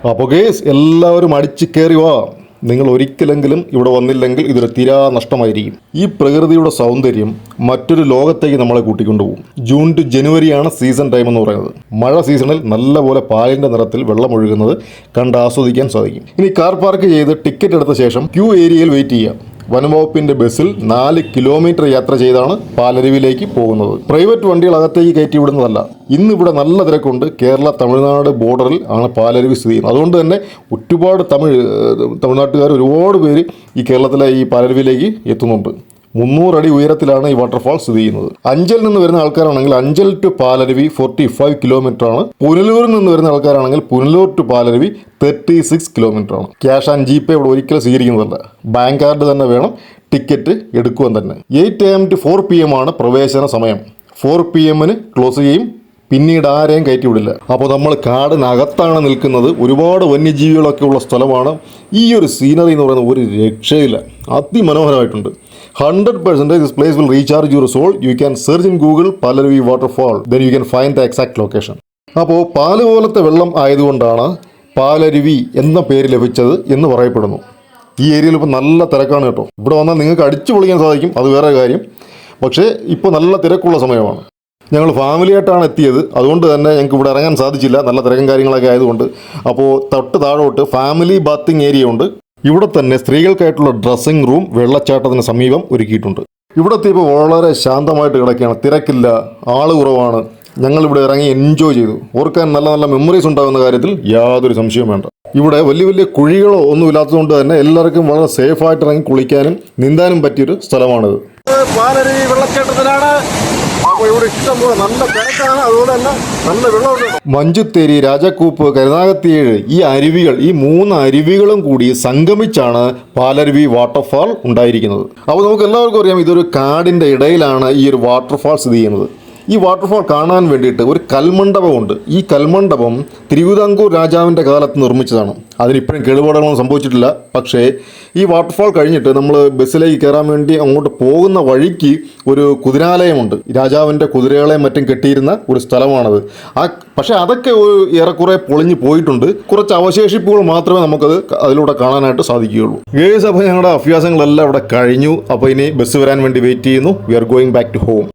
അപ്പോൾ കേസ് എല്ലാവരും അടിച്ചു കയറി വാ. നിങ്ങൾ ഒരിക്കലെങ്കിലും ഇവിടെ വന്നില്ലെങ്കിൽ ഇതൊരു തീരാ നഷ്ടമായിരിക്കും. ഈ പ്രകൃതിയുടെ സൗന്ദര്യം മറ്റൊരു ലോകത്തേക്ക് നമ്മളെ കൂട്ടിക്കൊണ്ടുപോകും. ജൂൺ ടു ജനുവരിയാണ് സീസൺ ടൈം എന്ന് പറയുന്നത്. മഴ സീസണിൽ നല്ലപോലെ പാലിൻ്റെ നിറത്തിൽ വെള്ളം ഒഴുകുന്നത് കണ്ട് ആസ്വദിക്കാൻ സാധിക്കും. ഇനി കാർ പാർക്ക് ചെയ്ത് ടിക്കറ്റ് എടുത്ത ശേഷം ക്യൂ ഏരിയയിൽ വെയിറ്റ് ചെയ്യാം. വനംവകുപ്പിന്റെ ബസ്സിൽ 4 കിലോമീറ്റർ യാത്ര ചെയ്താണ് പാലരുവിയിലേക്ക് പോകുന്നത്. പ്രൈവറ്റ് വണ്ടികൾ അകത്തേക്ക് കയറ്റി വിടുന്നതല്ല. ഇന്നിവിടെ നല്ല തിരക്കുണ്ട്. കേരള തമിഴ്നാട് ബോർഡറിൽ ആണ് പാലരുവി സ്ഥിതി ചെയ്യുന്നത്. അതുകൊണ്ട് തന്നെ ഒരുപാട് തമിഴ്നാട്ടുകാർ ഒരുപാട് പേര് ഈ കേരളത്തിലെ ഈ പാലരുവിയിലേക്ക് എത്തുന്നുണ്ട്. 300 അടി ഉയരത്തിലാണ് ഈ വാട്ടർഫാൾ സ്ഥിതി ചെയ്യുന്നത്. അഞ്ചൽ നിന്ന് വരുന്ന ആൾക്കാരാണെങ്കിൽ അഞ്ചൽ ടു പാലരുവി 45 കിലോമീറ്റർ ആണ്. പുനലൂരിൽ നിന്ന് വരുന്ന ആൾക്കാരാണെങ്കിൽ പുനലൂർ ടു പാലരുവി 36 കിലോമീറ്റർ ആണ്. ക്യാഷ് ആൻഡ് ജിപേ ഇവിടെ ഒരിക്കലും സ്വീകരിക്കുന്നതല്ല. ബാങ്ക് കാർഡ് തന്നെ വേണം ടിക്കറ്റ് എടുക്കുവാൻ തന്നെ. 8 AM to 4 PM ആണ് പ്രവേശന സമയം. 4 PM ക്ലോസ് ചെയ്യും. പിന്നീട് ആരെയും കയറ്റി വിടില്ല. അപ്പോൾ നമ്മൾ കാടിനകത്താണ് നിൽക്കുന്നത്. ഒരുപാട് വന്യജീവികളൊക്കെ ഉള്ള സ്ഥലമാണ്. ഈ ഒരു സീനറി എന്ന് പറയുന്നത് ഒരു രക്ഷയില്ല. അതിമനോഹരമായിട്ടുണ്ട്. 100% this place will recharge your soul. You can search in Google Palaruvi waterfall. Then you can find the exact location. അപ്പോൾ പാല് പോലത്തെ വെള്ളം ആയതുകൊണ്ടാണ് പാലരുവി എന്ന പേര് ലഭിച്ചത് എന്ന് പറയപ്പെടുന്നു. ഈ ഏരിയയിൽ ഇപ്പോൾ നല്ല തിരക്കാണ് കേട്ടോ. ഇവിടെ വന്നാൽ നിങ്ങൾക്ക് അടിച്ചു പൊളിക്കാൻ സാധിക്കും, അത് വേറെ കാര്യം. പക്ഷേ ഇപ്പോൾ നല്ല തിരക്കുള്ള സമയമാണ്. ഞങ്ങൾ ഫാമിലിയായിട്ടാണ് എത്തിയത്. അതുകൊണ്ട് തന്നെ ഞങ്ങൾക്ക് ഇവിടെ ഇറങ്ങാൻ സാധിച്ചില്ല, നല്ല തിരക്കും കാര്യങ്ങളൊക്കെ ആയതുകൊണ്ട്. അപ്പോൾ തൊട്ട് താഴോട്ട് ഫാമിലി ബാത്തിങ് ഏരിയ ഉണ്ട്. ഇവിടെ തന്നെ സ്ത്രീകൾക്കായിട്ടുള്ള ഡ്രസ്സിംഗ് റൂം വെള്ളച്ചാട്ടത്തിന് സമീപം ഒരുക്കിയിട്ടുണ്ട്. ഇവിടെ എത്തിയപ്പോൾ വളരെ ശാന്തമായിട്ട് കിടക്കുകയാണ്. തിരക്കില്ല, ആള് കുറവാണ്. ഞങ്ങളിവിടെ ഇറങ്ങി എൻജോയ് ചെയ്തു. ഓർക്കാൻ നല്ല നല്ല മെമ്മറീസ് ഉണ്ടാകുന്ന കാര്യത്തിൽ യാതൊരു സംശയവും വേണ്ട. ഇവിടെ വലിയ വലിയ കുഴികളോ ഒന്നും ഇല്ലാത്തതുകൊണ്ട് തന്നെ എല്ലാവർക്കും വളരെ സേഫായിട്ട് ഇറങ്ങി കുളിക്കാനും നീന്താനും പറ്റിയൊരു സ്ഥലമാണിത്. പാലരുവി വെള്ളച്ചാട്ടത്തിലാണ്. ഇവിടെ ഇഷ്ടംപോലെ നല്ല തിരക്കാണ്, അതുപോലെ തന്നെ നല്ല വെള്ളമുണ്ട്. മഞ്ചുത്തേരി, രാജക്കൂപ്പ്, കരുനാഗത്തിയേഴ് ഈ അരുവികൾ, ഈ 3 അരുവികളും കൂടി സംഗമിച്ചാണ് പാലരുവി വാട്ടർഫാൾ ഉണ്ടായിരിക്കുന്നത്. അപ്പോൾ നമുക്ക് എല്ലാവർക്കും അറിയാം, ഇതൊരു കാടിൻ്റെ ഇടയിലാണ് ഈ ഒരു വാട്ടർഫാൾ സ്ഥിതി ചെയ്യുന്നത്. ഈ വാട്ടർഫാൾ കാണാൻ വേണ്ടിയിട്ട് ഒരു കൽമണ്ഡപമുണ്ട്. ഈ കൽമണ്ഡപം തിരുവിതാംകൂർ രാജാവിൻ്റെ കാലത്ത് നിർമ്മിച്ചതാണ്. അതിനിപ്പോഴും കേടുപാടുകളൊന്നും സംഭവിച്ചിട്ടില്ല. പക്ഷേ ഈ വാട്ടർഫാൾ കഴിഞ്ഞിട്ട് നമ്മൾ ബസ്സിലേക്ക് കയറാൻ വേണ്ടി അങ്ങോട്ട് പോകുന്ന വഴിക്ക് ഒരു കുതിരാലയമുണ്ട്. രാജാവിൻ്റെ കുതിരകളെയും മറ്റും കെട്ടിയിരുന്ന ഒരു സ്ഥലമാണത്. പക്ഷേ അതൊക്കെ ഏറെക്കുറെ പൊളിഞ്ഞു പോയിട്ടുണ്ട്. കുറച്ച് അവശേഷിപ്പുകൾ മാത്രമേ നമുക്കത് അതിലൂടെ കാണാനായിട്ട് സാധിക്കുകയുള്ളൂ. അപ്പോൾ ഞങ്ങളുടെ അഭ്യാസങ്ങളെല്ലാം ഇവിടെ കഴിഞ്ഞു. അപ്പോൾ ഇനി ബസ് വരാൻ വേണ്ടി വെയിറ്റ് ചെയ്യുന്നു. We are going back to home.